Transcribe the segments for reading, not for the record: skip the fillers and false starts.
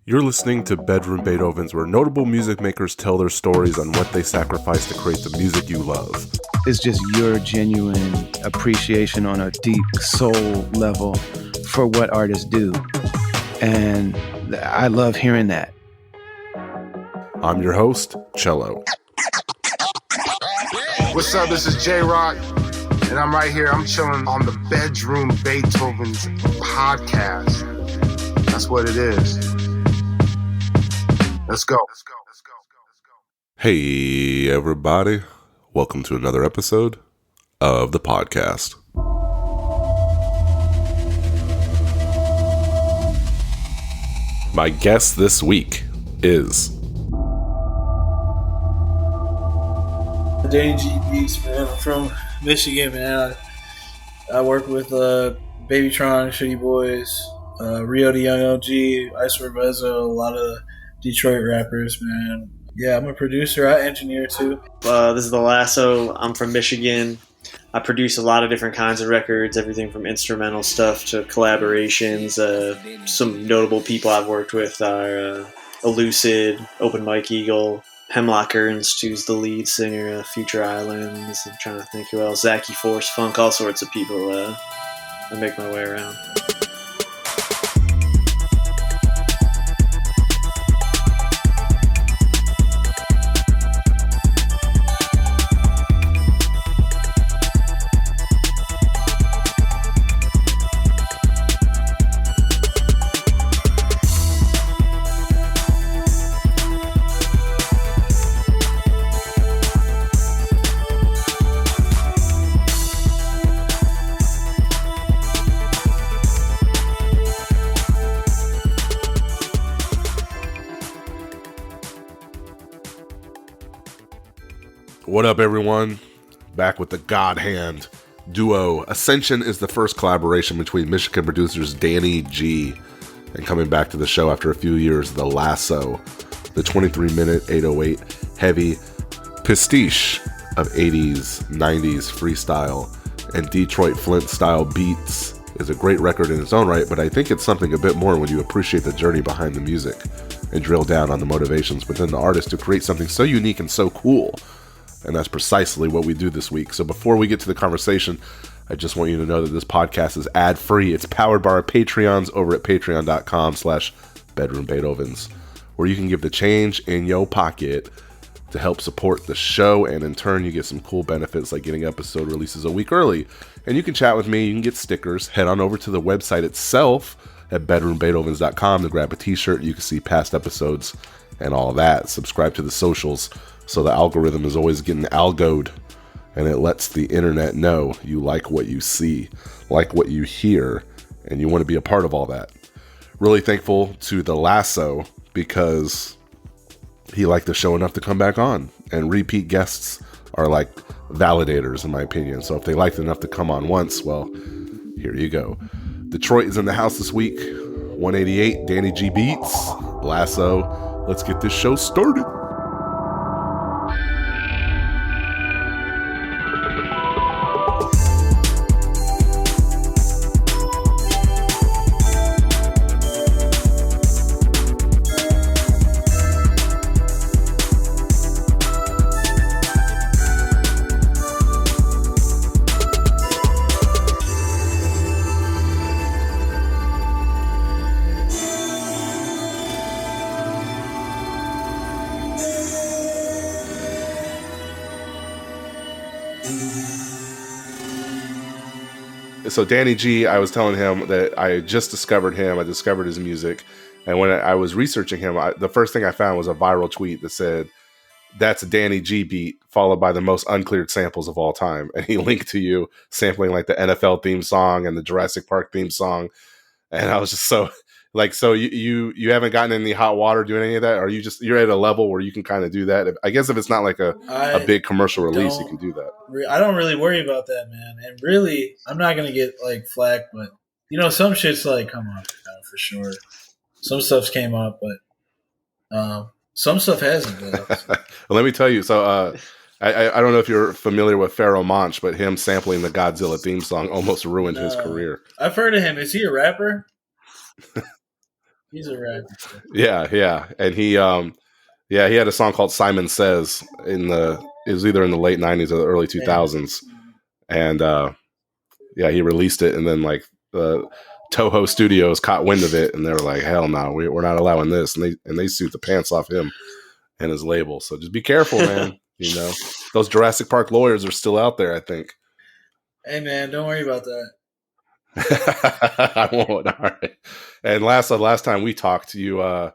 You're listening to Bedroom Beethovens, where notable music makers tell their stories on what they sacrificed to create the music you love. It's just your genuine appreciation on a deep soul level for what artists do. And I love hearing that. I'm your host, Cello. What's up? This is J-Rock, and I'm right here. I'm chilling on the Bedroom Beethovens podcast. That's what it is. Let's go. Hey, everybody. Welcome to another episode of the podcast. My guest this week is Danny G Beats, man. I'm from Michigan, man. I work with Babytron, Shitty Boys, Rio the Young LG, Ice Revezo, a lot of Detroit rappers, man. Yeah, I'm a producer. I engineer too. This is the Lasso. I'm from Michigan. I produce a lot of different kinds of records, everything from instrumental stuff to collaborations. Some notable people I've worked with are Elucid, Open Mike Eagle, Hemlock Ernst, who's the lead singer of Future Islands. I'm trying to think who else. Zachy Force Funk, all sorts of people I make my way around. What up, everyone? Back with the God Hand duo. Ascension is the first collaboration between Michigan producers Danny G and coming back to the show after a few years, the Lasso, the 23-minute 808 heavy pastiche of 80s, 90s freestyle and Detroit Flint style beats is a great record in its own right, but I think it's something a bit more when you appreciate the journey behind the music and drill down on the motivations within the artist to create something so unique and so cool. And that's precisely what we do this week. So before we get to the conversation, I just want you to know that this podcast is ad-free. It's powered by our Patreons over at patreon.com/bedroombeethovens, where you can give the change in your pocket to help support the show. And in turn, you get some cool benefits like getting episode releases a week early. And you can chat with me. You can get stickers. Head on over to the website itself at bedroombeethovens.com to grab a t-shirt. You can see past episodes and all that. Subscribe to the socials, so the algorithm is always getting algoed, and it lets the internet know you like what you see, like what you hear, and you want to be a part of all that. Really thankful to the Lasso because he liked the show enough to come back on, and repeat guests are like validators in my opinion. So if they liked enough to come on once, well, here you go. Detroit is in the house this week. 188 Danny G Beats, Lasso. Let's get this show started. So Danny G, I was telling him that I just discovered him. I discovered his music. And when I was researching him, the first thing I found was a viral tweet that said, "That's a Danny G beat, followed by the most uncleared samples of all time." And he linked to you sampling like the NFL theme song and the Jurassic Park theme song. And I was just so like, so you haven't gotten any hot water doing any of that? Or you're at a level where you can kind of do that? I guess if it's not like a big commercial release, you can do that. I don't really worry about that, man. And really, I'm not going to get like flack, but some shit's like, come on, for sure. Some stuff's came up, but some stuff hasn't. Well, let me tell you. So I don't know if you're familiar with Pharoah Monch, but him sampling the Godzilla theme song almost ruined his career. I've heard of him. Is he a rapper? He's a rapper. Yeah. And he he had a song called Simon Says it was either in the late 90s or the early 2000s. And he released it, and then like the Toho Studios caught wind of it, and they were like, "Hell no, we're not allowing this," and they sued the pants off him and his label. So just be careful, man. You know, those Jurassic Park lawyers are still out there, I think. Hey, man, don't worry about that. I won't. All right. And last time we talked, you I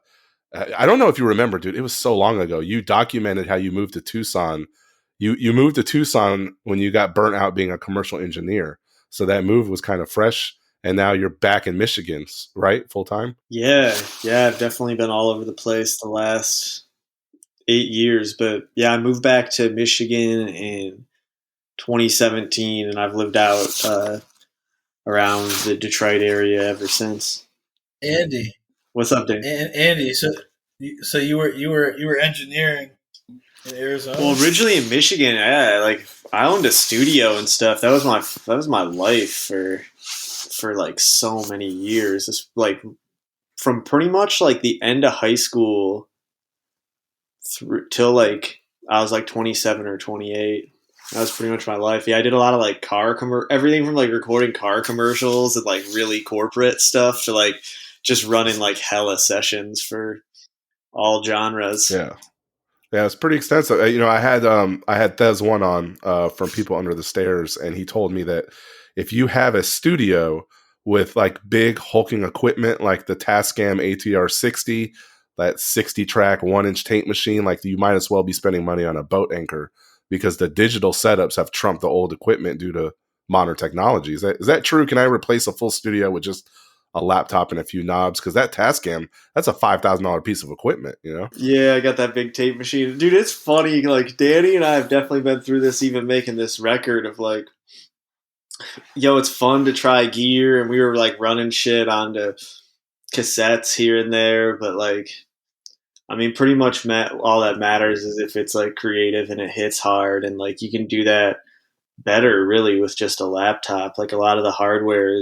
don't know if you remember, dude. It was so long ago. You documented how you moved to Tucson. You moved to Tucson when you got burnt out being a commercial engineer. So that move was kind of fresh, and now you're back in Michigan, right? Full time? Yeah. I've definitely been all over the place the last 8 years, but yeah, I moved back to Michigan in 2017, and I've lived out around the Detroit area ever since. Andy, what's up, Dave? Andy, so you were engineering in Arizona? Well, originally in Michigan, I owned a studio and stuff. That was my life for like so many years. It's like from pretty much like the end of high school through till like I was like 27 or 28. That was pretty much my life. Yeah, I did a lot of like everything from like recording car commercials and like really corporate stuff to like just running like hella sessions for all genres. Yeah, it's pretty extensive. You know, I had Thez One on from People Under the Stairs, and he told me that if you have a studio with like big hulking equipment like the Tascam ATR 60, that 60-track 1-inch tape machine, like you might as well be spending money on a boat anchor, because the digital setups have trumped the old equipment due to modern technology. Is that true? Can I replace a full studio with just a laptop and a few knobs? Because that Tascam, that's a $5,000 piece of equipment, you know? Yeah, I got that big tape machine. Dude, it's funny. Like, Danny and I have definitely been through this, even making this record of like, yo, it's fun to try gear. And we were like running shit onto cassettes here and there. But like, I mean, pretty much all that matters is if it's like creative and it hits hard, and like you can do that better really with just a laptop. Like a lot of the hardware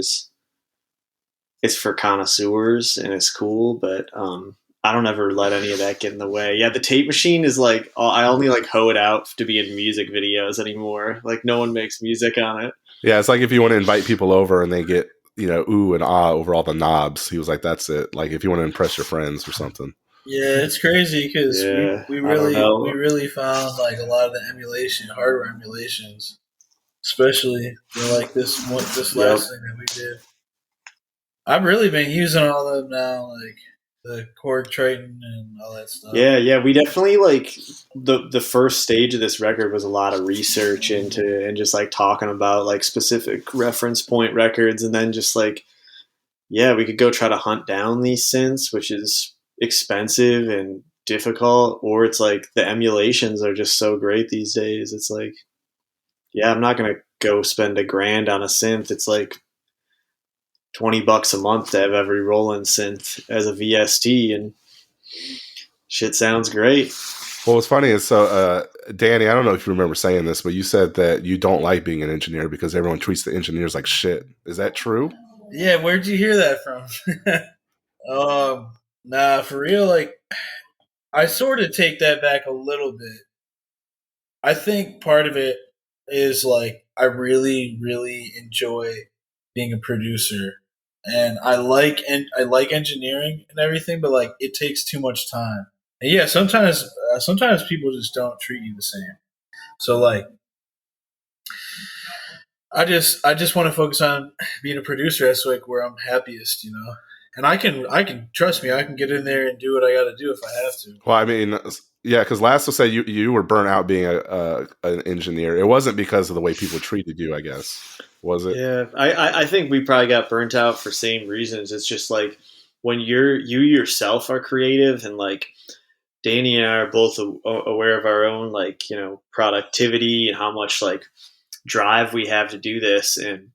it's for connoisseurs and it's cool, but I don't ever let any of that get in the way. Yeah, the tape machine is like I only like hoe it out to be in music videos anymore. Like no one makes music on it. Yeah, it's like if you want to invite people over and they get, you know, ooh and ah over all the knobs. He was like, that's it. Like if you want to impress your friends or something. Yeah, it's crazy because we really found like a lot of the hardware emulations, especially for like this last thing that we did. I've really been using all of them now, like the Korg Triton and all that stuff. Yeah, we definitely like the first stage of this record was a lot of research into and just like talking about like specific reference point records, and then just like we could go try to hunt down these synths, which is expensive and difficult, or it's like the emulations are just so great these days. It's like, I'm not gonna go spend $1,000 on a synth. It's like $20 a month to have every Roland synth as a VST, and shit sounds great. Well, what's funny is, so Danny, I don't know if you remember saying this, but you said that you don't like being an engineer because everyone treats the engineers like shit. Is that true? Yeah, where'd you hear that from? Nah, for real, like, I sort of take that back a little bit. I think part of it is, like, I really, really enjoy being a producer. And I like engineering and everything, but, like, it takes too much time. And, yeah, sometimes people just don't treat you the same. So, like, I just want to focus on being a producer. That's, like, where I'm happiest, you know? And I can trust me. I can get in there and do what I got to do if I have to. Well, I mean, yeah, because Lasso said you were burnt out being an engineer. It wasn't because of the way people treated you, I guess. Was it? Yeah, I think we probably got burnt out for same reasons. It's just like when you yourself are creative, and like Danny and I are both aware of our own like, you know, productivity and how much like drive we have to do this, and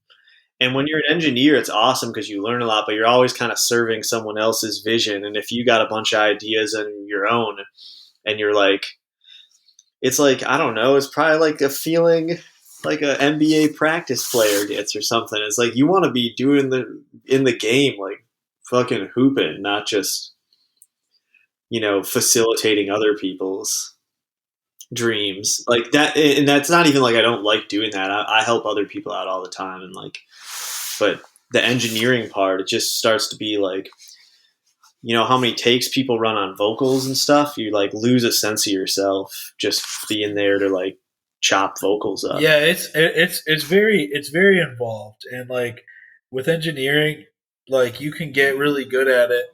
when you're an engineer, it's awesome because you learn a lot, but you're always kind of serving someone else's vision. And if you got a bunch of ideas on your own and you're like, it's like, I don't know, it's probably like a feeling like an NBA practice player gets or something. It's like you want to be doing in the game like fucking hooping, not just, facilitating other people's dreams like that. And that's not even like I don't like doing that. I help other people out all the time, and like, but the engineering part, it just starts to be like, how many takes people run on vocals and stuff. You like lose a sense of yourself just being there to like chop vocals up. Yeah, it's very involved, and like with engineering, like you can get really good at it,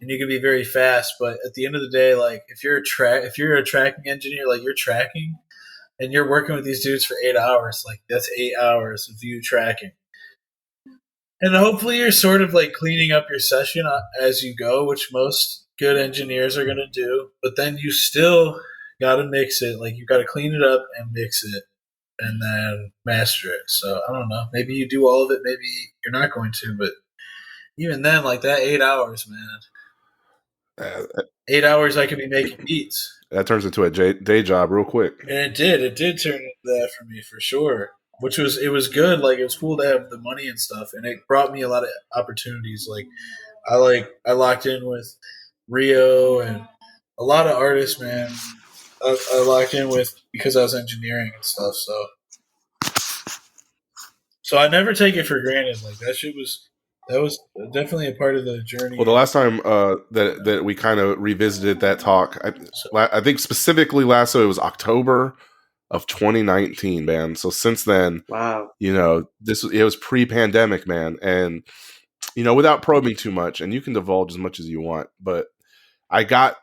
and you can be very fast. But at the end of the day, like if you're a tracking engineer, like you're tracking, and you're working with these dudes for 8 hours, like that's 8 hours of you tracking. And hopefully you're sort of like cleaning up your session as you go, which most good engineers are going to do. But then you still got to mix it. Like you got to clean it up and mix it and then master it. So I don't know. Maybe you do all of it. Maybe you're not going to. But even then, like that 8 hours, man. 8 hours I could be making beats. That turns into a day job real quick. And it did. It did turn into that for me for sure. It was good. Like it was cool to have the money and stuff, and it brought me a lot of opportunities. Like I locked in with Rio and a lot of artists, man. I locked in with because I was engineering and stuff. So I never take it for granted. Like that was definitely a part of the journey. Well, the last time that we kind of revisited that talk, I think specifically Lasso, it was October of 2019, man. So since then, wow, it was pre-pandemic, man. And without probing too much, and you can divulge as much as you want, but I got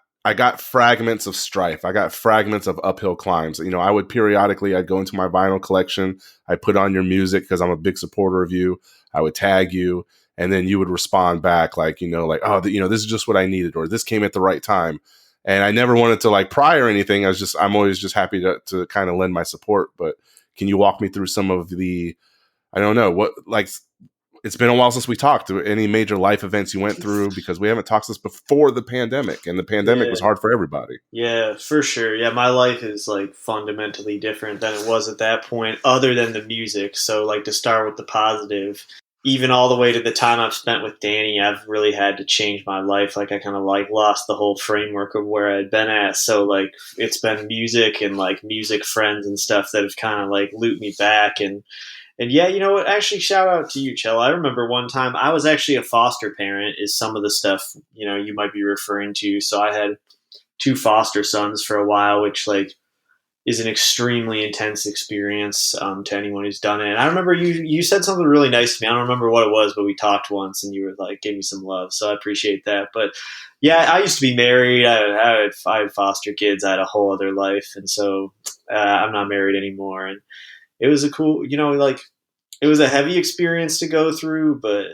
fragments of strife. I got fragments of uphill climbs. I would periodically, I'd go into my vinyl collection. I'd put on your music because I'm a big supporter of you. I would tag you, and then you would respond back like, oh, this is just what I needed, or this came at the right time. And I never wanted to like pry or anything. I'm always just happy to kind of lend my support. But can you walk me through some of the, I don't know, what, like, it's been a while since we talked. Any major life events you went through? Because we haven't talked this before the pandemic, and the pandemic was hard for everybody. Yeah, for sure. Yeah, my life is like fundamentally different than it was at that point, other than the music. So like to start with the positive, even all the way to the time I've spent with Danny, I've really had to change my life. Like I kind of like lost the whole framework of where I'd been at. So like it's been music and like music friends and stuff that have kind of like looped me back. And yeah, you know what? Actually, shout out to you, Chell. I remember one time I was actually a foster parent is some of the stuff, you might be referring to. So I had 2 foster sons for a while, which like is an extremely intense experience to anyone who's done it. And I remember you said something really nice to me. I don't remember what it was, but we talked once and you were like, gave me some love. So I appreciate that. But yeah, I used to be married. I had foster kids. I had a whole other life. And so I'm not married anymore. And it was a cool, it was a heavy experience to go through, but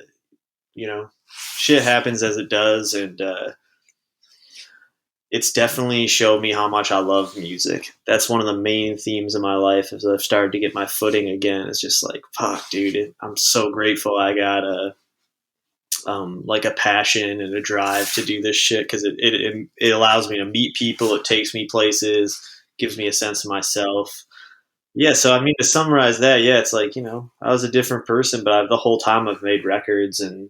shit happens as it does. And, it's definitely showed me how much I love music. That's one of the main themes of my life as I've started to get my footing again. It's just like, fuck, dude, I'm so grateful I got a passion and a drive to do this shit because it allows me to meet people. It takes me places, gives me a sense of myself. Yeah, so I mean, to summarize that, yeah, it's like, I was a different person, but the whole time I've made records and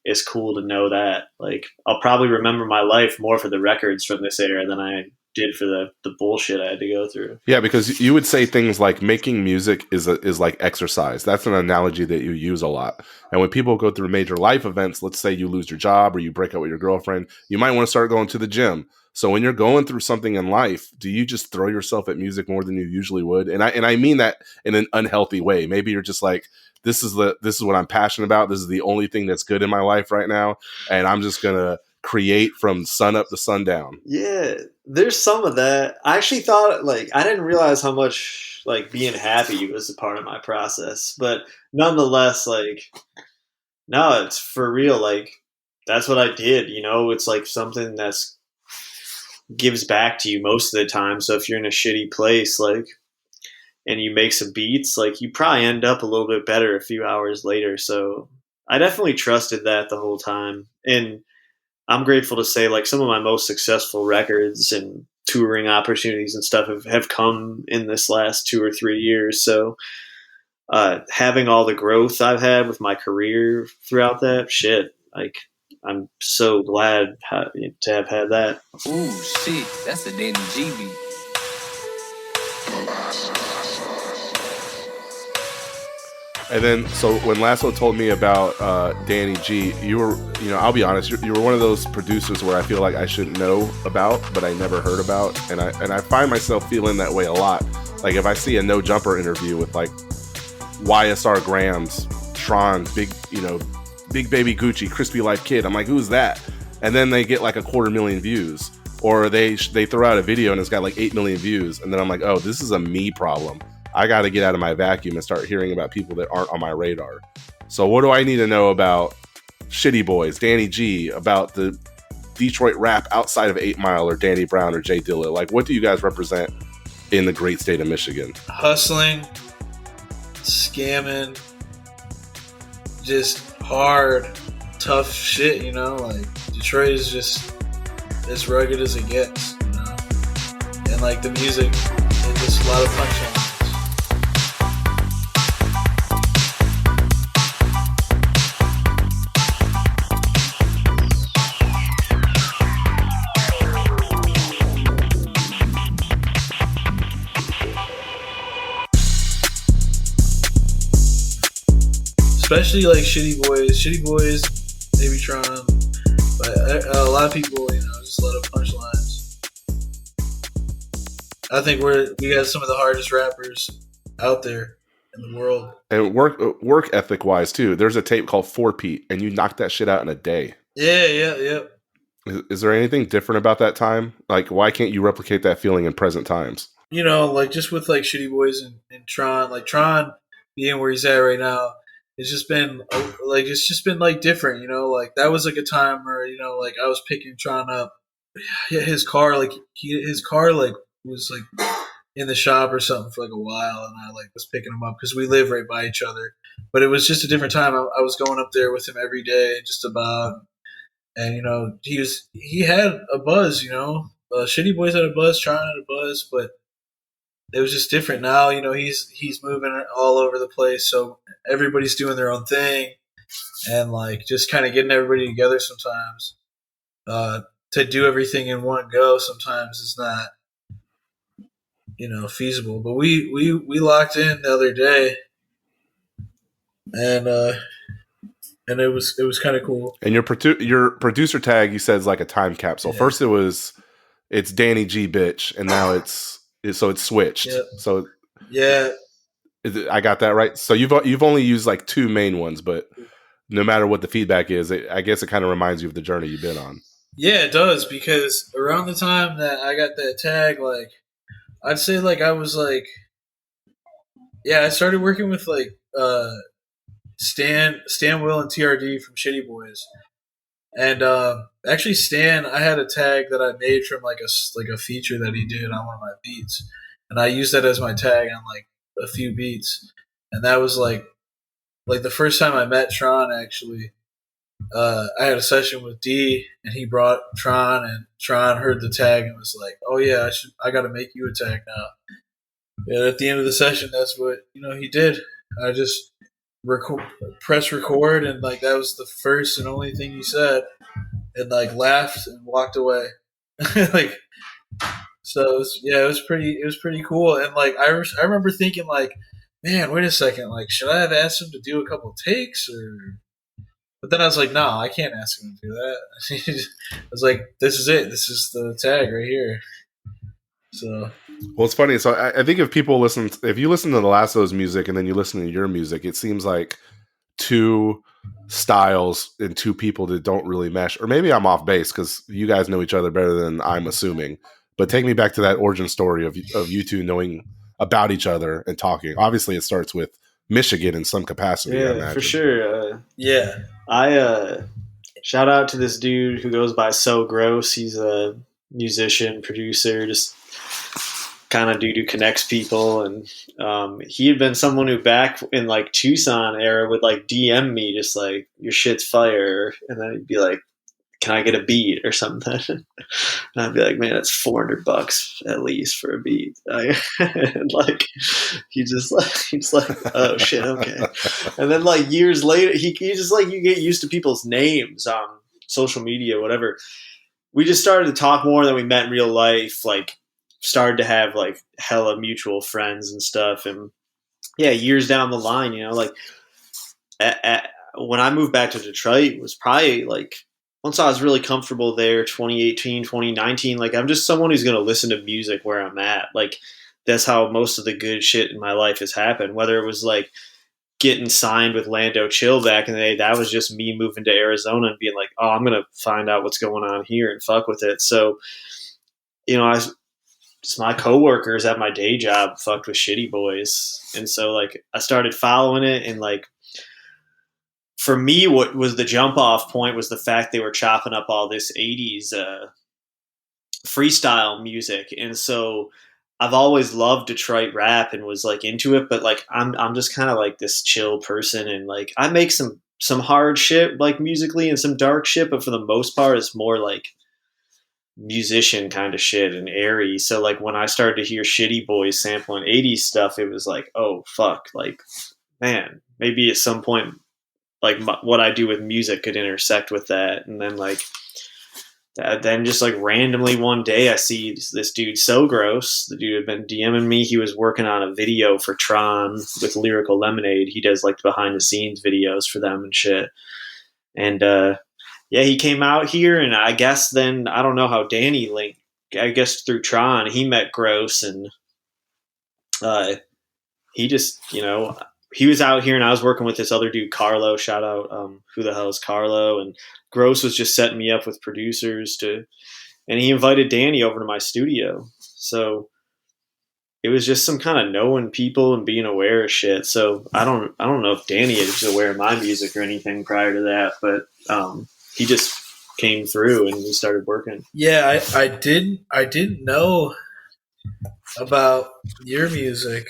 it's cool to know that. Like, I'll probably remember my life more for the records from this era than I did for the bullshit I had to go through. Yeah, because you would say things like making music is like exercise. That's an analogy that you use a lot. And when people go through major life events, let's say you lose your job or you break up with your girlfriend, you might want to start going to the gym. So when you're going through something in life, do you just throw yourself at music more than you usually would? And I mean that in an unhealthy way. Maybe you're just like, this is what I'm passionate about. This is the only thing that's good in my life right now. And I'm just going to create from sun up to sundown. Yeah, there's some of that. I actually thought I didn't realize how much being happy was a part of my process, but nonetheless, no, it's for real. That's what I did, it's something that's gives back to you most of the time. So if you're in a shitty place, and you make some beats, you probably end up a little bit better a few hours later. So I definitely trusted that the whole time. And I'm grateful to say some of my most successful records and touring opportunities and stuff have come in this last 2 or 3 years. So having all the growth I've had with my career throughout that shit, I'm so glad to have had that. Ooh, shit, that's a Danny G beat. And then, so when Lasso told me about Danny G, you were, I'll be honest, you were one of those producers where I feel like I should know about, but I never heard about, and I find myself feeling that way a lot. Like if I see a No Jumper interview with like YSR Grams, Tron, Big Baby Gucci, Crispy Life Kid, I'm like, who's that? And then they get like 250,000 views, or they throw out a video and it's got like 8 million views, and then I'm like, oh, this is a me problem. I got to get out of my vacuum and start hearing about people that aren't on my radar. So what do I need to know about Shitty Boys, Danny G, about the Detroit rap outside of 8 Mile or Danny Brown or Jay Dilla? Like, what do you guys represent in the great state of Michigan? Hustling, scamming, just hard, tough shit, like Detroit is just as rugged as it gets, and like the music, it's just a lot of punchlines. Especially like Shitty Boys, maybe Tron, but a lot of people, just a lot of punchlines. I think we got some of the hardest rappers out there in the world. And work ethic wise too. There's a tape called 4-Pete, and you knocked that shit out in a day. Yeah. Is there anything different about that time? Like, why can't you replicate that feeling in present times? Like just with like Shitty Boys and Tron, like Tron being where he's at right now. It's just been like different, like that was like a time where, like I was picking Tron up. His car was like in the shop or something for like a while, and I like was picking him up because we live right by each other. But it was just a different time. I was going up there with him every day, just about, and he had a buzz, Shitty Boys had a buzz, Tron had a buzz, but it was just different now. He's moving all over the place, so everybody's doing their own thing, and like just kind of getting everybody together sometimes to do everything in one go. Sometimes is not, feasible. But we locked in the other day, and it was kind of cool. And your producer tag, you said, is like a time capsule. Yeah. First it's Danny G bitch, and now it's switched. Yep. So yeah, I got that right. So you've only used like 2 main ones, but no matter what the feedback is, I guess it kind of reminds you of the journey you've been on. Yeah, it does, because around the time that I got that tag, like I'd say like I was like, I started working with like Stan Will and TRD from Shitty Boys. And actually, Stan, I had a tag that I made from like a feature that he did on one of my beats, and I used that as my tag on like a few beats. And that was like the first time I met Tron. Actually, I had a session with D, and he brought Tron, and Tron heard the tag and was like, "Oh yeah, I got to make you a tag now." And at the end of the session, that's what he did. I just press record, and like that was the first and only thing he said, and like laughed and walked away. Like, so it was pretty cool. And like I remember thinking like, man, wait a second, like should I have asked him to do a couple takes, or? But then I was like, no, I can't ask him to do that. I was like, this is it. This is the tag right here. So. Well, it's funny. So I think if you listen to the Lasso's music and then you listen to your music, it seems like 2 styles and 2 people that don't really mesh. Or maybe I'm off base because you guys know each other better than I'm assuming. But take me back to that origin story of you 2 knowing about each other and talking. Obviously, it starts with Michigan in some capacity. Yeah, for sure. Yeah. I shout out to this dude who goes by So Gross. He's a musician, producer, just kind of dude who connects people, and he had been someone who back in like Tucson era would like DM me just like, your shit's fire, and then he'd be like, can I get a beat or something? And I'd be like, man, that's $400 at least for a beat. And like he's like, oh shit, okay. And then like years later, he just like, you get used to people's names. social media, whatever. We just started to talk more than we met in real life. Like, started to have like hella mutual friends and stuff. And yeah, years down the line, you know, like when I moved back to Detroit, it was probably like once I was really comfortable there, 2018, 2019. Like, I'm just someone who's going to listen to music where I'm at. Like, that's how most of the good shit in my life has happened. Whether it was like getting signed with Lando Chill back in the day, that was just me moving to Arizona and being like, oh, I'm going to find out what's going on here and fuck with it. So, you know, just my coworkers at my day job fucked with Shitty Boys. And so like I started following it, and like for me, what was the jump off point was the fact they were chopping up all this 80s freestyle music. And so I've always loved Detroit rap and was like into it, but like I'm just kind of like this chill person, and like I make some hard shit like musically and some dark shit, but for the most part it's more like musician kind of shit and airy. So like when I started to hear Shitty Boys sampling 80s stuff, it was like, oh fuck, like man, maybe at some point like what I do with music could intersect with that. And then like then just like randomly one day I see this dude So Gross. The dude had been DMing me. He was working on a video for Tron with Lyrical Lemonade. He does like behind the scenes videos for them and shit. And yeah, he came out here, and I guess then I don't know how Danny linked. I guess through Tron, he met Gross, and he just, you know, he was out here, and I was working with this other dude, Carlo. Shout out, who the hell is Carlo? And Gross was just setting me up with producers and he invited Danny over to my studio. So it was just some kind of knowing people and being aware of shit. So I don't know if Danny is aware of my music or anything prior to that, but he just came through and we started working. Yeah, I didn't know about your music.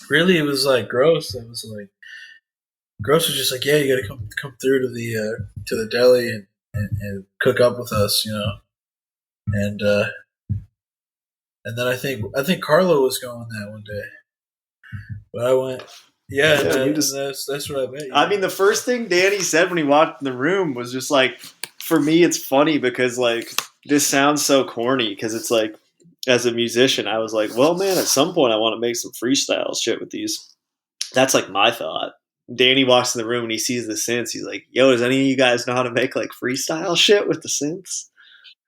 Really, it was like Gross. It was like Gross was just like, yeah, you got to come through to the deli and cook up with us, you know. And then I think Carlo was going that one day, but I went. Yeah, that's what I bet. I mean, the first thing Danny said when he walked in the room was just like, for me, it's funny because like this sounds so corny because it's like, as a musician, I was like, well, man, at some point I want to make some freestyle shit with these. That's like my thought. Danny walks in the room and he sees the synths. He's like, yo, does any of you guys know how to make like freestyle shit with the synths?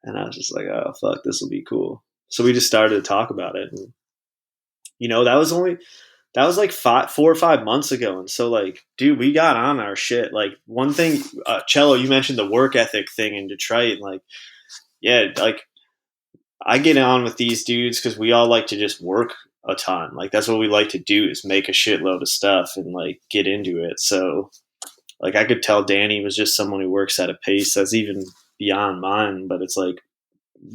And I was just like, oh, fuck, this will be cool. So we just started to talk about it. And, you know, that was like 4 or 5 months ago. And so like, dude, we got on our shit. Like one thing, Cello, you mentioned the work ethic thing in Detroit. And like, yeah, like I get on with these dudes because we all like to just work a ton. Like that's what we like to do is make a shitload of stuff and like get into it. So like I could tell Danny was just someone who works at a pace that's even beyond mine. But it's like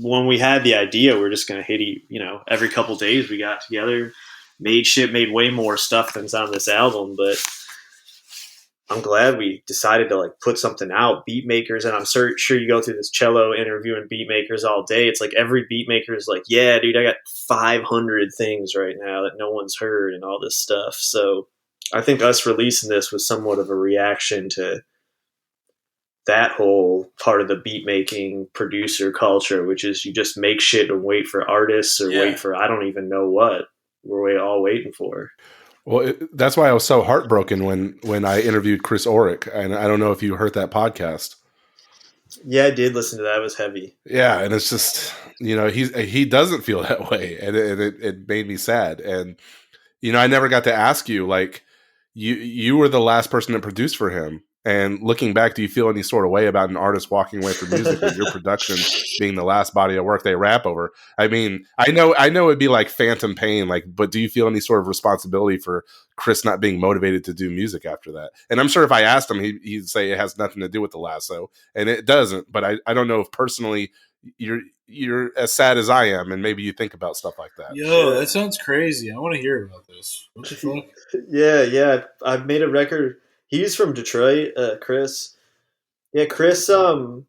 when we had the idea, we're just going to hit, you know, every couple days we got together, made way more stuff than's on this album. But I'm glad we decided to like put something out. Beat makers, and I'm sure you go through this Cello interviewing beat makers all day. It's like every beat maker is like, yeah, dude, I got 500 things right now that no one's heard and all this stuff. So I think us releasing this was somewhat of a reaction to that whole part of the beat making producer culture, which is you just make shit and wait for artists or wait for I don't even know what we're all waiting for. Well, that's why I was so heartbroken when I interviewed Chris Orick, and I don't know if you heard that podcast. Yeah, I did listen to that. It was heavy. Yeah, and it's just, you know, he doesn't feel that way, and it made me sad. And you know, I never got to ask you, like, you were the last person that produced for him. And looking back, do you feel any sort of way about an artist walking away from music with your production being the last body of work they rap over? I mean, I know it'd be like phantom pain, like, but do you feel any sort of responsibility for Chris not being motivated to do music after that? And I'm sure if I asked him, he'd say it has nothing to do with the Lasso, and it doesn't. But I don't know if personally you're as sad as I am, and maybe you think about stuff like that. Yo, that sounds crazy. I want to hear about this. What the fuck? Yeah. I've made a record. He's from Detroit, Chris. Yeah, Chris, and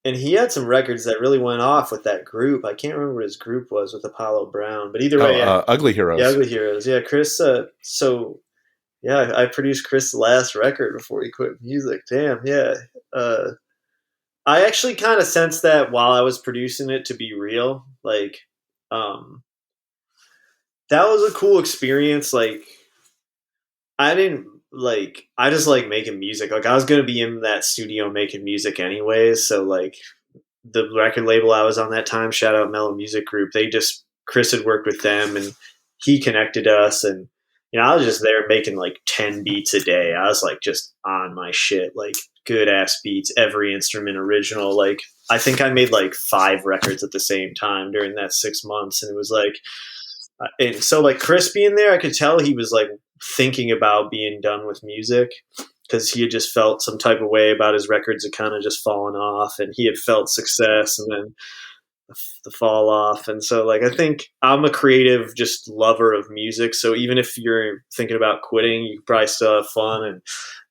he had some records that really went off with that group. I can't remember what his group was with Apollo Brown, but either way. Ugly Heroes. Yeah, Ugly Heroes. Yeah, Chris, so Yeah, I produced Chris' last record before he quit music. Damn, yeah. Uh, I actually kind of sensed that while I was producing it, to be real. Like, um, that was a cool experience. Like, I didn't I just like making music. Like, I was gonna be in that studio making music anyways. So like, the record label I was on that time, shout out Mellow Music Group. Chris had worked with them and he connected us, and I was just there making like 10 beats a day. I was like just on my shit, like good ass beats, every instrument original. Like, I think I made like 5 records at the same time during that 6 months, and it was like, and so like Chris being there, I could tell he was like thinking about being done with music, because he had just felt some type of way about his records had kind of just fallen off, and he had felt success and then the fall off. And so like, I think I'm a creative just lover of music, so even if you're thinking about quitting, you probably still have fun. And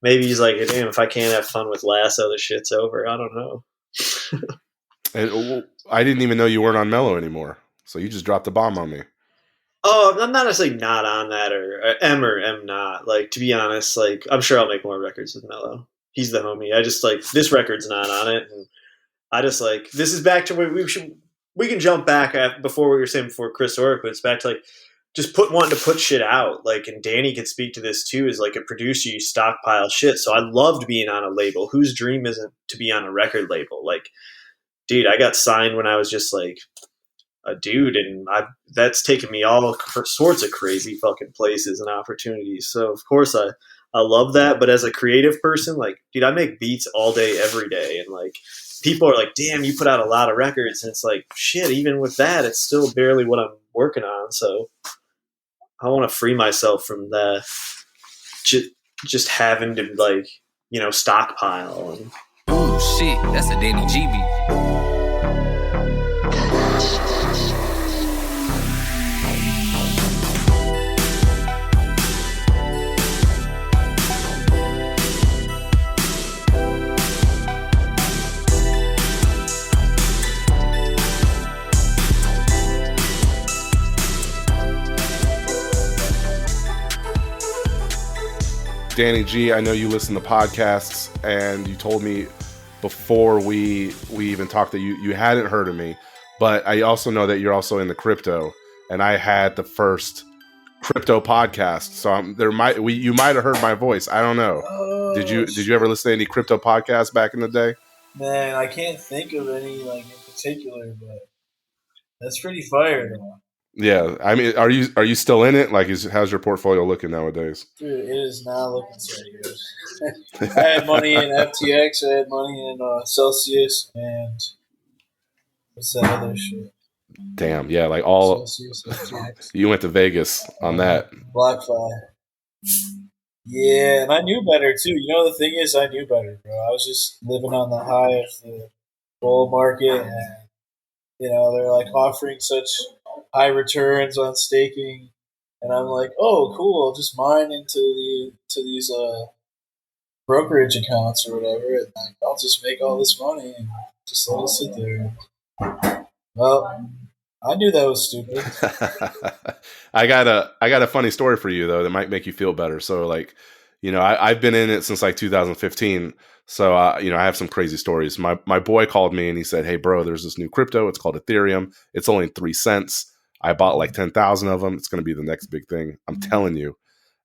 maybe he's like, damn, if I can't have fun with Lasso, the shit's over. I don't know. And I didn't even know you weren't on Mellow anymore, so you just dropped the bomb on me. Oh, I'm not necessarily not on that, or am not. Like, to be honest, like, I'm sure I'll make more records with Mello. He's the homie. I just like, this record's not on it, and I just like, this is back to where we can jump back at before we were saying before Chris Orrick, but it's back to like just wanting to put shit out. Like, and Danny could speak to this too. Is like, a producer, you stockpile shit. So I loved being on a label. Whose dream isn't to be on a record label? Like, dude, I got signed when I was just like a dude, and that's taken me all sorts of crazy fucking places and opportunities. So of course I love that. But as a creative person, like, dude, I make beats all day, every day, and like, people are like, damn, you put out a lot of records, and it's like, shit, even with that, it's still barely what I'm working on. So I want to free myself from the just having to like, stockpile. And Ooh, shit, that's a Danny GB. Danny G, I know you listen to podcasts, and you told me before we even talked that you hadn't heard of me, but I also know that you're also into crypto, and I had the first crypto podcast, so you might have heard my voice. I don't know. Did you ever listen to any crypto podcasts back in the day? Man, I can't think of any like in particular, but that's pretty fire though. Yeah, I mean, are you still in it? Like, how's your portfolio looking nowadays? Dude, it is not looking so good. I had money in FTX, I had money in Celsius, and what's that other shit? Damn, yeah, like all Celsius, FTX. you went to Vegas on that. BlockFi. Yeah, and I knew better too. You know, the thing is, I knew better, bro. I was just living on the high of the bull market, and they're like offering such high returns on staking, and I'm like, oh, cool, I'll just mine into these brokerage accounts or whatever, and like, I'll just make all this money and just let it sit there. Well, I knew that was stupid. I got a funny story for you though that might make you feel better. So like, I've been in it since like 2015. So I have some crazy stories. My boy called me and he said, "Hey bro, there's this new crypto. It's called Ethereum. It's only 3 cents. I bought like 10,000 of them. It's going to be the next big thing. I'm telling you."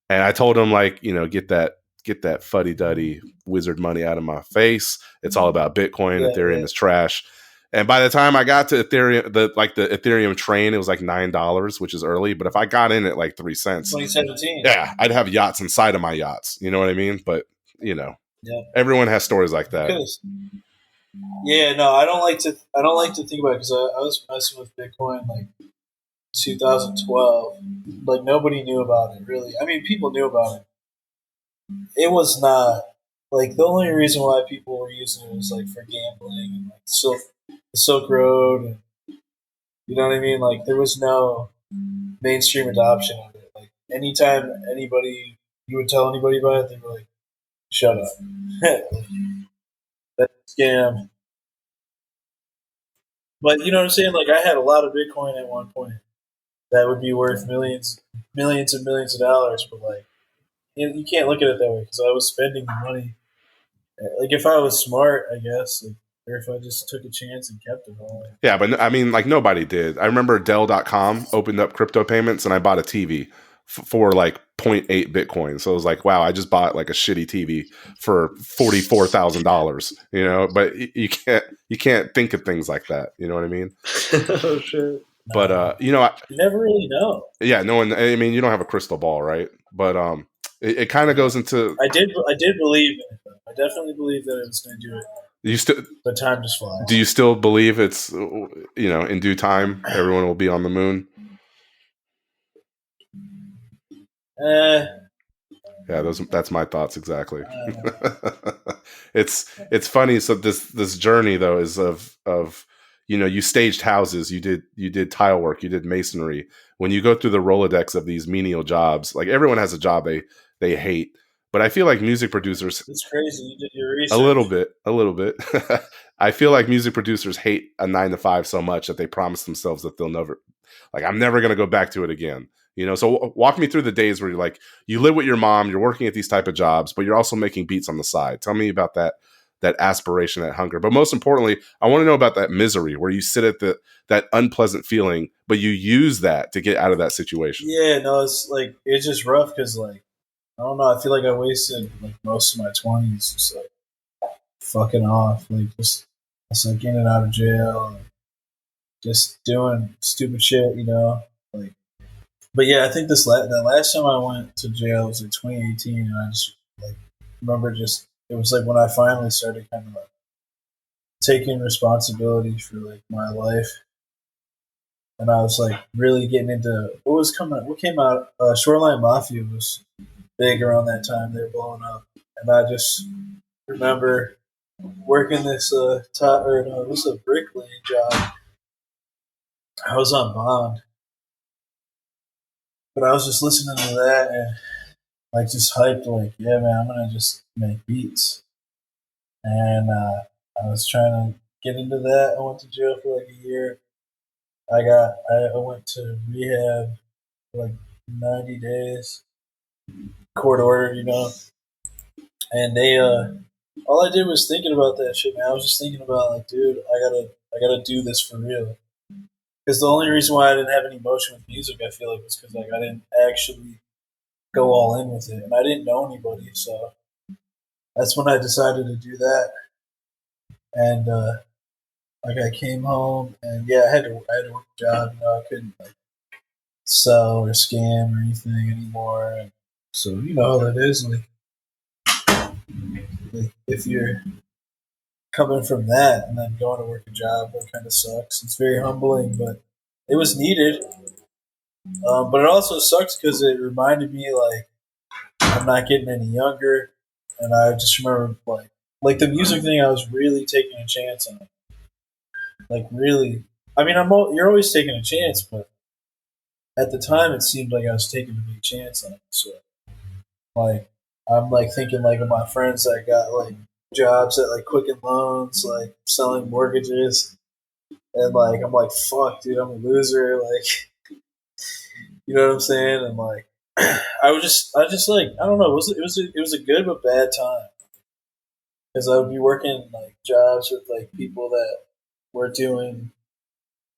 And I told him like, get that fuddy-duddy wizard money out of my face. It's all about Bitcoin. Yeah, Ethereum yeah. is trash. And by the time I got to Ethereum, the Ethereum train, it was like $9, which is early. But if I got in at like 3 cents, 2017. yeah, I'd have yachts inside of my yachts. You know what I mean? But Yeah. everyone has stories like that. Yeah, no, I don't like to think about it because I was messing with Bitcoin like 2012. Like nobody knew about it really. I mean, people knew about it. It was not like the only reason why people were using it was like for gambling and like the Silk Road, and you know what I mean. Like there was no mainstream adoption of it. Like anytime you would tell anybody about it, they were like, "Shut up, that's a scam." But you know what I'm saying? Like I had a lot of Bitcoin at one point that would be worth millions and millions of dollars, but like you can't look at it that way because I was spending the money. Like if I was smart, I guess, like, or if I just took a chance and kept it all. Yeah, but I mean, like nobody did. I remember Dell.com opened up crypto payments and I bought a TV for like 0.8 Bitcoin. So it was like, wow, I just bought like a shitty TV for $44,000, you know, but you can't think of things like that. You know what I mean? Oh shit. But, you know, You never really know. yeah, no one, I mean, you don't have a crystal ball, right? But, it kind of goes into, I did believe in it. Though. I definitely believed that I was going to do it. you still, But time just flies. do you still believe it's, you know, in due time, everyone will be on the moon? Yeah, that's my thoughts exactly. It's funny. So this journey though is of you know, you staged houses, you did tile work, you did masonry. When you go through the Rolodex of these menial jobs, like everyone has a job they hate, but I feel like music producers, it's crazy. You did your research. a little bit. I feel like music producers hate a 9 to 5 so much that they promise themselves that they'll never, like, I'm never going to go back to it again. You know, so walk me through the days where you're like, you live with your mom, you're working at these type of jobs, but you're also making beats on the side. Tell me about that aspiration, that hunger. But most importantly, I want to know about that misery where you sit at that unpleasant feeling, but you use that to get out of that situation. Yeah, no, it's just rough because like I don't know. I feel like I wasted like most of my 20s just like fucking off, like just like in and out of jail, and just doing stupid shit, you know, like. But yeah, I think that last time I went to jail was in 2018, and I just like remember just it was like when I finally started kind of like taking responsibility for like my life, and I was like really getting into what came out. Shoreline Mafia was big around that time; they were blowing up, and I just remember working this this is a bricklaying job. I was on bond, but I was just listening to that and like just hyped, like, yeah, man, I'm gonna just make beats. And I was trying to get into that. I went to jail for like a year. I went to rehab for like 90 days, court ordered, you know. And they all I did was thinking about that shit, man. I was just thinking about like, dude, I gotta do this for real. Because the only reason why I didn't have any motion with music, I feel like, was because like I didn't actually go all in with it, and I didn't know anybody, so that's when I decided to do that. And like I came home, and yeah, I had to work a job. You know, I couldn't like sell or scam or anything anymore. And so you know how that is. Like if you're coming from that and then going to work a job, that kind of sucks. It's very humbling, but it was needed. But it also sucks because it reminded me like I'm not getting any younger, and I just remember like the music thing. I was really taking a chance on, like really. I mean, you're always taking a chance, but at the time it seemed like I was taking a big chance on it. So like I'm like thinking like of my friends that got like jobs at like Quicken Loans, like selling mortgages, and like I'm like, fuck, dude, I'm a loser. Like, you know what I'm saying? And like, I just like, I don't know. It was a good but bad time because I would be working like jobs with like people that were doing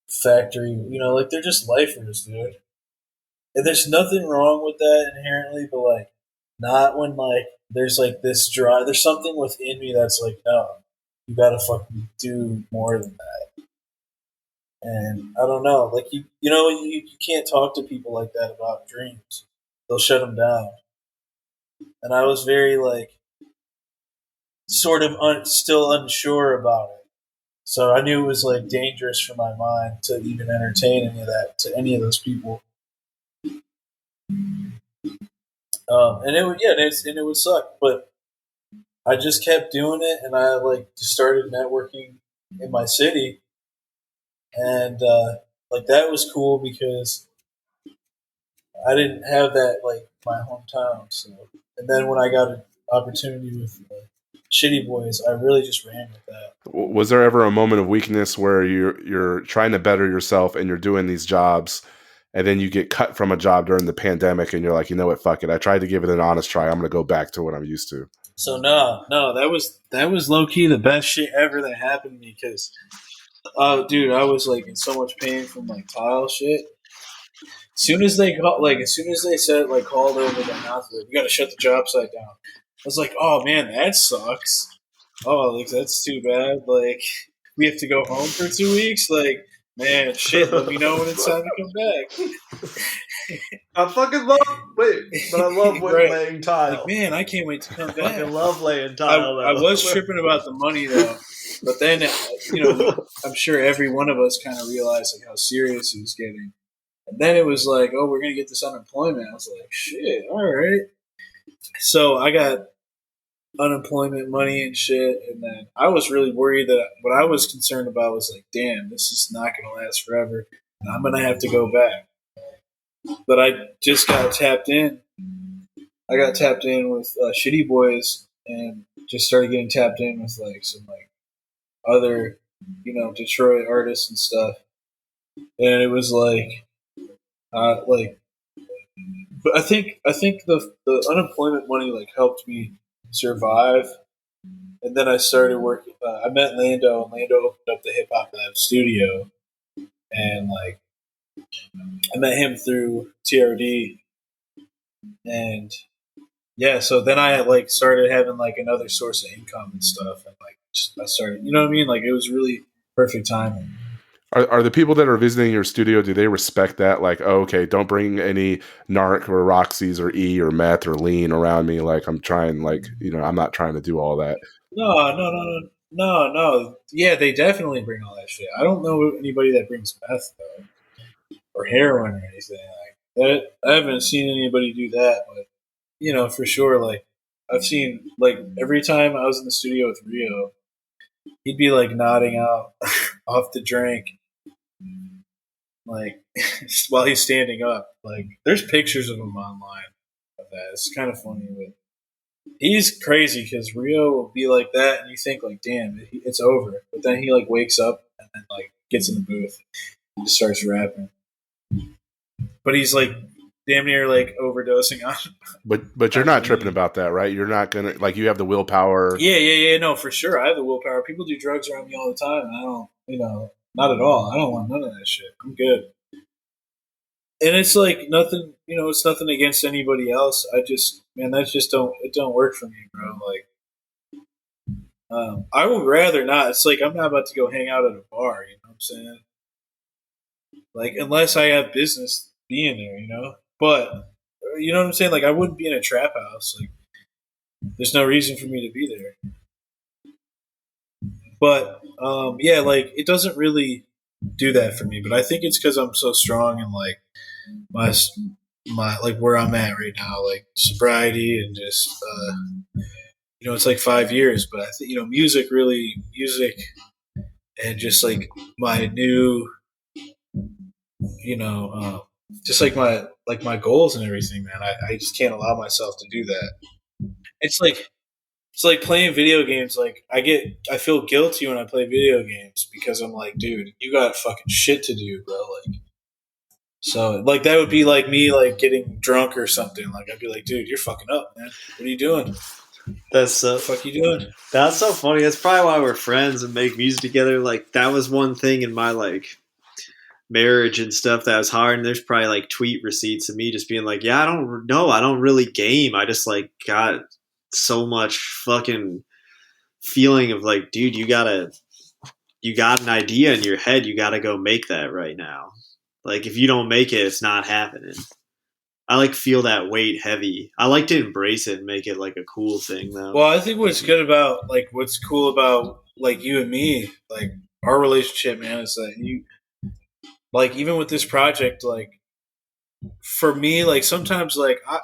factory, you know, like they're just lifers, dude. And there's nothing wrong with that inherently, but like, not when like there's like this drive. There's something within me that's like, no, you gotta fucking do more than that. And I don't know, like you know, you can't talk to people like that about dreams. They'll shut them down. And I was very like, sort of still unsure about it. So I knew it was like dangerous for my mind to even entertain any of that to any of those people. And it would, yeah, and it would suck, but I just kept doing it, and I like just started networking in my city, and like that was cool because I didn't have that like my hometown. So, and then when I got an opportunity with Shitty Boys, I really just ran with that. Was there ever a moment of weakness where you're trying to better yourself and you're doing these jobs and then you get cut from a job during the pandemic, and you're like, you know what, fuck it. I tried to give it an honest try. I'm gonna go back to what I'm used to. So no, that was low key the best shit ever that happened to me because, dude, I was like in so much pain from like tile shit. As soon as they said like called over the mouth, like, we got to shut the job site down. I was like, oh man, that sucks. Oh, like that's too bad. Like we have to go home for 2 weeks. Like man, shit. Let me know when it's time to come back. I fucking love Right. laying tile. Like man, I can't wait to come I back. fucking love laying tile. I was tripping about the money though, but then I'm sure every one of us kind of realized like how serious it was getting. And then it was like, oh, we're gonna get this unemployment. I was like, shit, all right. So I got unemployment money and shit, and then I was really worried that what I was concerned about was like, damn, this is not gonna last forever, and I'm gonna have to go back. But I just got tapped in. I got tapped in with Shitty Boys, and just started getting tapped in with like some like other, Detroit artists and stuff. And it was like, but I think the unemployment money like helped me survive. And then I started working. I met Lando, and Lando opened up the Hip Hop Lab studio, and like I met him through TRD, and yeah. So then I like started having like another source of income and stuff, and like I started, you know what I mean? Like it was really perfect timing. Are the people that are visiting your studio, do they respect that? Like, oh, okay, don't bring any narc or Roxy's or E or meth or lean around me. Like, I'm trying, like, I'm not trying to do all that. No. Yeah, they definitely bring all that shit. I don't know anybody that brings meth though, or heroin or anything like that. I haven't seen anybody do that, but for sure, like I've seen, like every time I was in the studio with Rio, he'd be like nodding out off the drink, like while he's standing up. Like there's pictures of him online of that. It's kind of funny, but he's crazy because Rio will be like that, and you think like, damn, it's over. But then he like wakes up and then like gets in the booth and just starts rapping. But he's like damn near like overdosing on. But you're not tripping about that, right? You're not gonna, like, you have the willpower. Yeah. No, for sure. I have the willpower. People do drugs around me all the time, and I don't. Not at all. I don't want none of that shit. I'm good. And it's like nothing. It's nothing against anybody else. I just, man, it don't work for me, bro. Like, I would rather not. It's like I'm not about to go hang out at a bar. You know what I'm saying? Like, unless I have business being there, But you know what I'm saying? Like, I wouldn't be in a trap house. Like, there's no reason for me to be there. But yeah, like it doesn't really do that for me. But I think it's because I'm so strong in like my like where I'm at right now, like sobriety and just it's like 5 years. But I think music and just like my new just like my goals and everything, man. I just can't allow myself to do that. It's like playing video games. Like I feel guilty when I play video games because I'm like, dude, you got fucking shit to do, bro. Like, so like that would be like me like getting drunk or something. Like I'd be like, dude, you're fucking up, man. What are you doing? That's so. What the fuck you doing? That's so funny. That's probably why we're friends and make music together. Like that was one thing in my like marriage and stuff that was hard. And there's probably like tweet receipts of me just being like, yeah, I don't really game. I just like got so much fucking feeling of like, dude, you got an idea in your head. You got to go make that right now. Like if you don't make it, it's not happening. I like feel that weight heavy. I like to embrace it and make it like a cool thing though. Well, I think what's cool about like you and me, like our relationship, man, is that you, like even with this project, like for me, like sometimes like I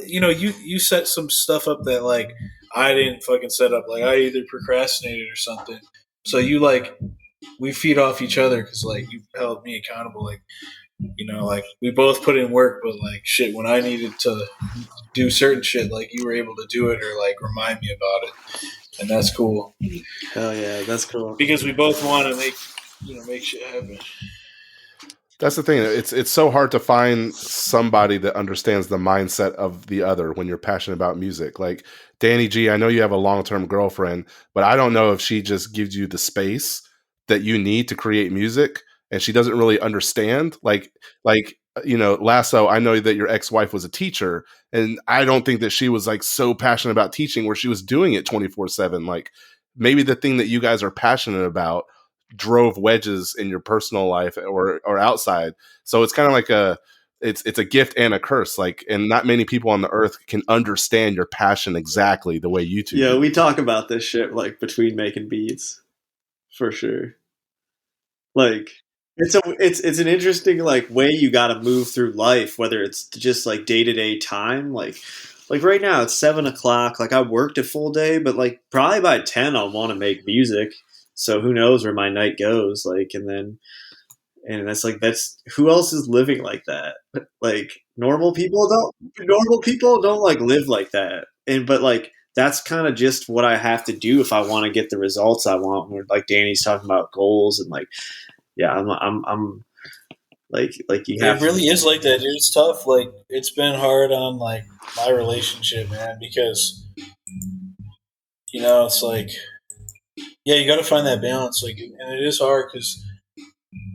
you set some stuff up that like I didn't fucking set up. Like I either procrastinated or something. So you like we feed off each other because like you held me accountable. Like like we both put in work, but like shit, when I needed to do certain shit, like you were able to do it or like remind me about it, and that's cool. Hell yeah, that's cool. Because we both want to make shit happen. That's the thing. It's so hard to find somebody that understands the mindset of the other when you're passionate about music. Like Danny G, I know you have a long-term girlfriend, but I don't know if she just gives you the space that you need to create music, and she doesn't really understand. Like Lasso, I know that your ex-wife was a teacher, and I don't think that she was like so passionate about teaching where she was doing it 24/7. Like maybe the thing that you guys are passionate about drove wedges in your personal life or outside. So it's kind of like it's a gift and a curse. Like, and not many people on the earth can understand your passion exactly the way you two Yeah, do. we talk about this shit like between making beats, for sure. Like it's an interesting like way you got to move through life, whether it's just like day to day time. Like right now it's 7 o'clock. Like I worked a full day, but like probably by 10 I'll want to make music. So who knows where my night goes? Like and that's who else is living like that? Like normal people don't like live like that. But like that's kind of just what I have to do if I want to get the results I want. When like Danny's talking about goals and like, yeah, I'm like you have It really is like that, dude. It's tough. Like it's been hard on like my relationship, man, because it's like, yeah, you got to find that balance. Like, and it is hard because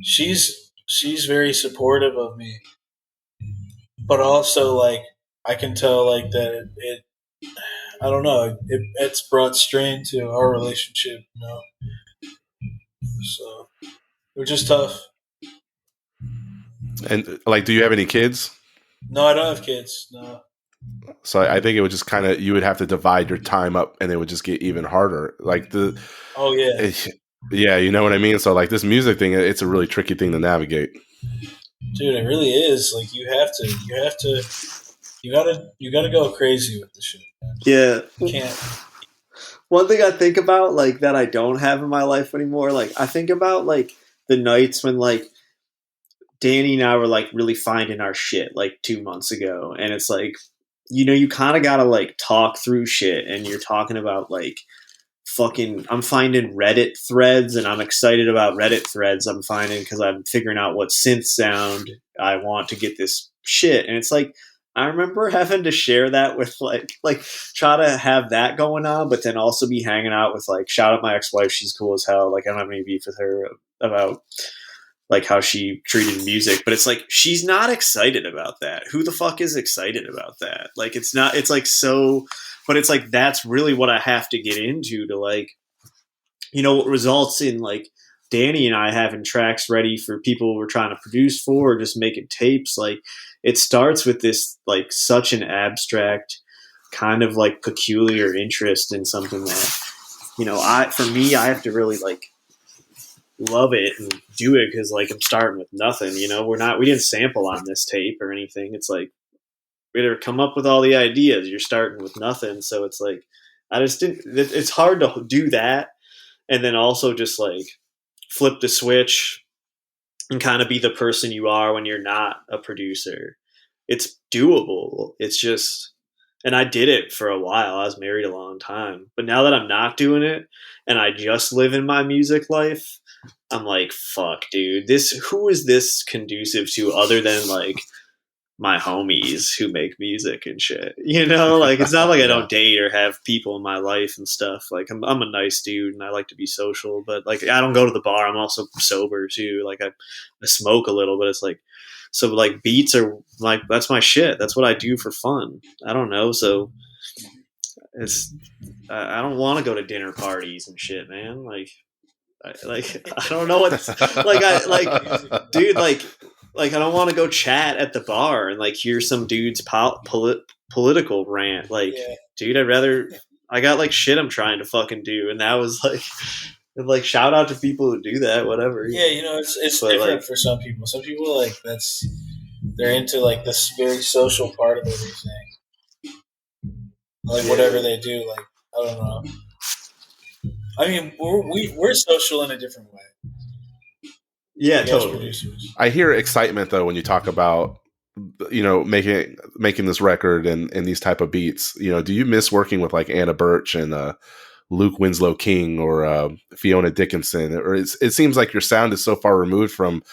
she's very supportive of me, but also like I can tell like that it I don't know, it's brought strain to our relationship, so which is tough. And like, do you have any kids? No, I don't have kids. No. So I think it would just kind of, you would have to divide your time up and it would just get even harder. Like Oh yeah. Yeah, you know what I mean? So like this music thing, it's a really tricky thing to navigate. Dude, it really is. Like you gotta go crazy with the shit, man. Yeah. You can't. One thing I think about like that I don't have in my life anymore, like I think about like the nights when like Danny and I were like really finding our shit like 2 months ago, and it's like you kind of gotta like talk through shit, and you're talking about like fucking I'm finding Reddit threads, and I'm excited about Reddit threads I'm finding because I'm figuring out what synth sound I want to get this shit, and it's like I remember having to share that with like try to have that going on, but then also be hanging out with like shout out my ex-wife, she's cool as hell, like I don't have any beef with her about like how she treated music, but it's like she's not excited about that. Who the fuck is excited about that? Like it's not, it's like so, but it's like that's really what I have to get into to like, what results in like Danny and I having tracks ready for people we're trying to produce for, or just making tapes. Like it starts with this like such an abstract kind of like peculiar interest in something that I have to really like love it and do it because like I'm starting with nothing. We didn't sample on this tape or anything. It's like we had to come up with all the ideas. You're starting with nothing, so it's like I just didn't. It's hard to do that and then also just like flip the switch and kind of be the person you are when you're not a producer. It's doable. It's just, and I did it for a while. I was married a long time, but now that I'm not doing it and I just live in my music life, I'm like, fuck, dude, who is this conducive to other than like my homies who make music and shit? Like it's not like I don't date or have people in my life and stuff. Like I'm a nice dude and I like to be social, but like I don't go to the bar. I'm also sober too. Like I smoke a little, but it's like, so like beats are like, that's my shit. That's what I do for fun. I don't know. So I don't want to go to dinner parties and shit, man. Like I don't know what dude, like I don't want to go chat at the bar and like hear some dude's political rant. Like, yeah. Dude, I got like shit I'm trying to fucking do, and that was like shout out to people who do that, whatever. Yeah, it's different like, for some people. Some people like they're into like this very social part of everything. Like whatever they do, like I don't know. I mean, we're social in a different way. Yeah, totally. I hear excitement though when you talk about making this record and these type of beats. Do you miss working with like Anna Birch and Luke Winslow King or Fiona Dickinson? Or it seems like your sound is so far removed from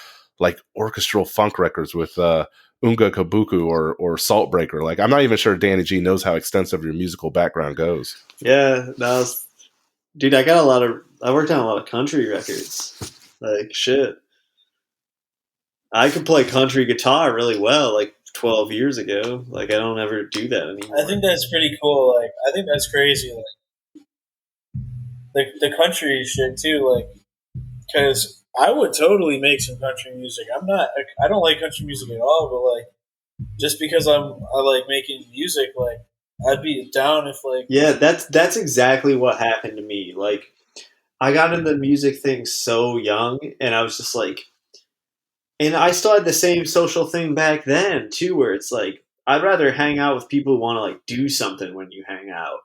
like orchestral funk records with Unga Kabuku or Saltbreaker. Like, I'm not even sure Danny G knows how extensive your musical background goes. Yeah, dude, I worked on a lot of country records. Like, shit. I could play country guitar really well, like 12 years ago. Like, I don't ever do that anymore. I think that's pretty cool. Like, I think that's crazy. Like, the country shit too. Like, because I would totally make some country music. I don't like country music at all. But like, just because I like making music, like, I'd be down if like. Yeah, that's exactly what happened to me. Like, I got into the music thing so young, and I was just like, and I still had the same social thing back then too, where it's like I'd rather hang out with people who want to like do something when you hang out.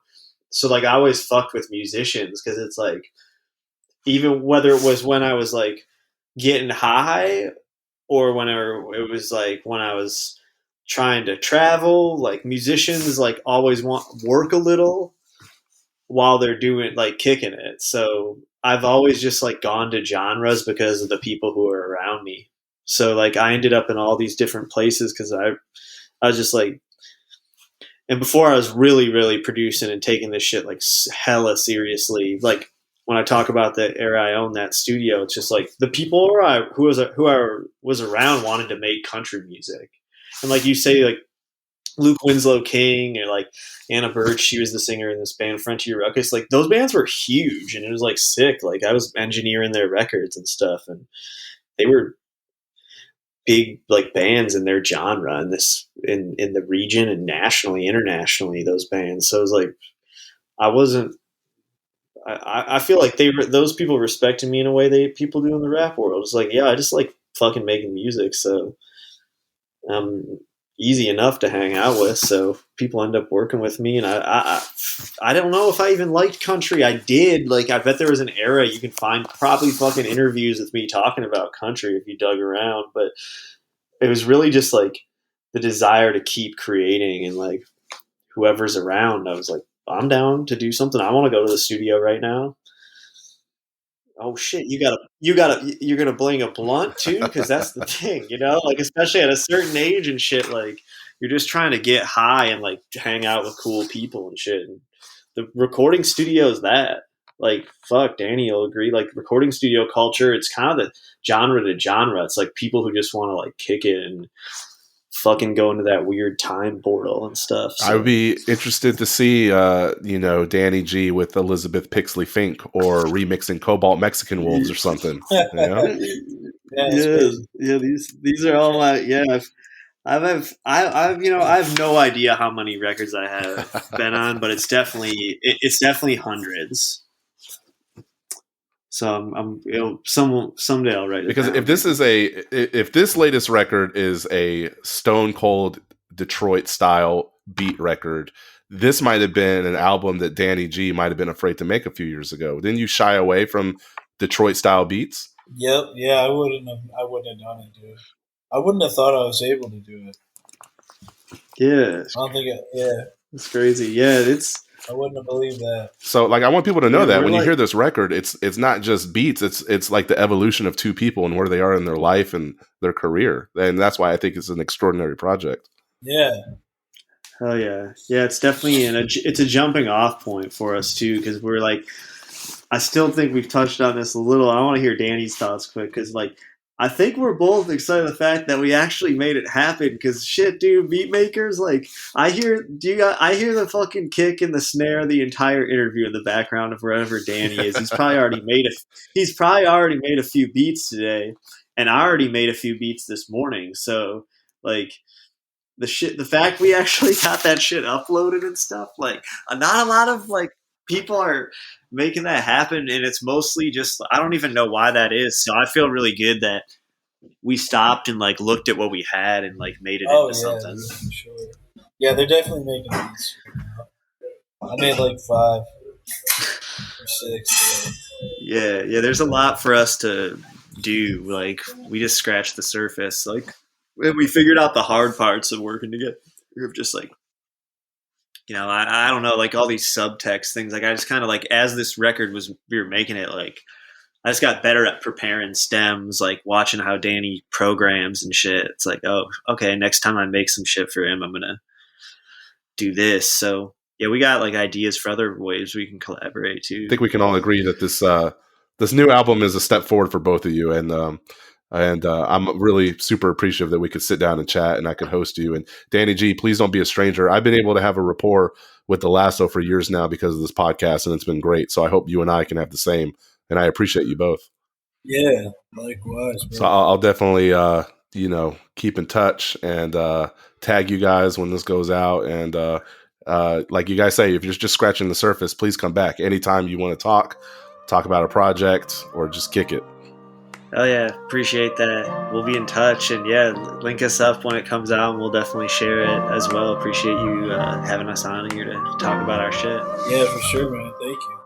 So like I always fucked with musicians because it's like even whether it was when I was like getting high or whenever it was like when I was trying to travel, like musicians like always want work a little while they're doing like kicking it. So I've always just like gone to genres because of the people who are around me. So like I ended up in all these different places because I was just like, and before I was really, really producing and taking this shit like hella seriously. Like when I talk about the era I owned that studio, it's just like the people who I was around wanted to make country music. And like you say, like Luke Winslow King or like Anna Birch, she was the singer in this band Frontier Ruckus. Like those bands were huge and it was like sick. Like I was engineering their records and stuff, and they were big like bands in their genre in the region and nationally, internationally, those bands. So it was like I feel like those people respected me in a way people do in the rap world. It's like, yeah, I just like fucking making music, so easy enough to hang out with. So people end up working with me, and I don't know if I even liked country. I did. Like I bet there was an era you can find probably fucking interviews with me talking about country if you dug around, but it was really just like the desire to keep creating, and like whoever's around, I was like, I'm down to do something. I want to go to the studio right now. Oh shit, you're gonna bling a blunt too, because that's the thing, you know, like especially at a certain age and shit, like you're just trying to get high and like hang out with cool people and shit. And the recording studio is that. Like fuck, Danny will agree. Like recording studio culture, it's kind of the genre to genre. It's like people who just want to like kick it and fucking go into that weird time portal and stuff. So. I would be interested to see, Danny G with Elizabeth Pixley Fink or remixing Cobalt Mexican Wolves or something. You know? Yeah. These are all my I have no idea how many records I have been on, but it's definitely hundreds. So someday I'll write it because down. if this latest record is a stone cold Detroit style beat record, this might have been an album that Danny G might have been afraid to make a few years ago. Didn't you shy away from Detroit style beats? Yep. Yeah, I wouldn't have done it, dude. I wouldn't have thought I was able to do it. Yeah. I don't think it. Yeah. It's crazy. Yeah, I wouldn't have believed that. So, like, I want people to know that when you like, hear this record, it's not just beats. It's like the evolution of two people and where they are in their life and their career, and that's why I think it's an extraordinary project. Yeah. Hell yeah, yeah. It's definitely it's a jumping off point for us too, because we're like, I still think we've touched on this a little. I want to hear Danny's thoughts quick, because like, I think we're both excited the fact that we actually made it happen. Because shit, dude, beat makers, like I hear the fucking kick and the snare the entire interview in the background of wherever Danny is. He's probably already made a few beats today, and I already made a few beats this morning. So like the fact we actually got that shit uploaded and stuff, like not a lot of like people are making that happen, and it's mostly just I don't even know why that is. So I feel really good that we stopped and like looked at what we had and like made it into something. For sure. Yeah, they're definitely making these. I made like 5 or 6. Yeah. There's a lot for us to do. Like we just scratched the surface. Like we figured out the hard parts of working together. We're just like. You know, I don't know, like all these subtext things. Like I just kind of like as this record we were making it, like I just got better at preparing stems, like watching how Danny programs and shit. It's like, oh, okay, next time I make some shit for him, I'm gonna do this. So yeah, we got like ideas for other ways we can collaborate too. I think we can all agree that this new album is a step forward for both of you, and I'm really super appreciative that we could sit down and chat, and I could host you. And Danny G, please don't be a stranger. I've been able to have a rapport with the Lasso for years now because of this podcast, and it's been great. So I hope you and I can have the same. And I appreciate you both. Yeah, likewise, bro. So I'll definitely, keep in touch and tag you guys when this goes out. And like you guys say, if you're just scratching the surface, please come back anytime you want to talk about a project or just kick it. Oh yeah, appreciate that. We'll be in touch, and yeah, link us up when it comes out, and we'll definitely share it as well. Appreciate you having us on here to talk about our shit. Yeah, for sure, man. Thank you.